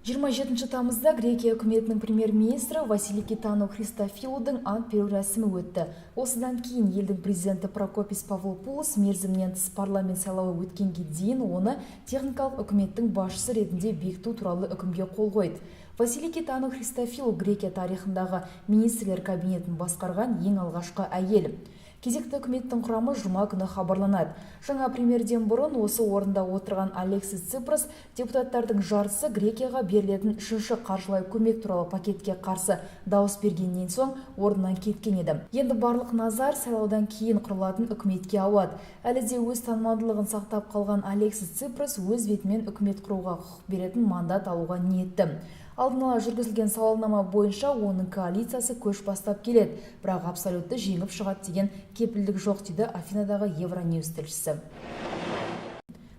27 тамызда Грекия үкіметінің премьер-министрі Василий Китану Христофилудың ант беру рәсімі өтті. Осыдан кейін елдің президенті Прокопис Павлопулос мерзімінен тыс парламент сайлауы өткенге дейін оны техникалық үкіметтің басшысы ретінде бекіту туралы үкімге қол қойды. Василий Китану Христофилу Грекия тарихындағы министрлер кабинетін басқарған ең алғашқы әйел. Кезекті үкіметтің құрамы жұма күні хабарланады. Жаңа премьерден бұрын осы орында отырған Алексис Ципрас депутаттардың жартысы Грекияға берілетін үшінші қаржылай көмек туралы пакетке қарсы дауыс бергеннен соң орнынан кеткен еді. Енді барлық назар сайлаудан кейін құрылатын үкіметке ауады. Әлі де өз танымалдылығын сақтап қалған Алексис Ципрас өз бетімен үкімет құруға құқық беретін мандат алуға ниетті. Алдын ала жүргізілген сауалнама бойынша оның коалициясы көш бастап келеді, бірақ абсолютті жеңіп шығады деген кепілдік жоқ, дейді Афинадағы Евроньюс тілшісі.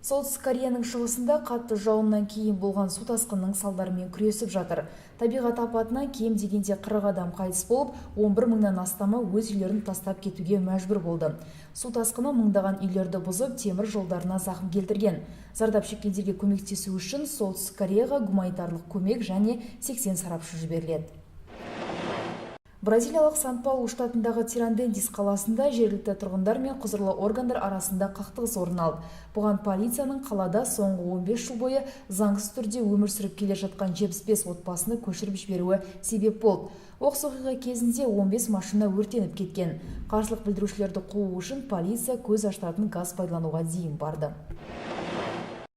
Солтүстік Кореяның шығысында қатты жауыннан кейін болған су тасқынының салдарымен күресіп жатыр. Табиғат апатынан кем дегенде 40 адам қайтыс болып, 11 мыңнан астамы өз үйлерін тастап кетуге мәжбүр болды. Су тасқыны мыңдаған үйлерді бұзып, темір жолдарына зақым келтірген. Зардап шеккендерге көмектесу үшін Солтүстік Кореяға гуманитарлық көмек және 80 сарапшы жіберіледі. Бразилиялық Сан-Паулу штатындағы Тирандендис қаласында жергілікті тұрғындар мен құзырлы органдар арасында қақтығыс орын алды. Бұған полицияның қалада соңғы 15 жыл бойы заңсыз түрде өмір сүріп келе жатқан 75 отбасыны көшіріп жіберуі себеп болды. Оқыс оқиға кезінде 15 машина өртеніп кеткен. Қарсылық білдірушілерді қуу үшін полиция көз аштыратын газ пайдалануға дейін барды.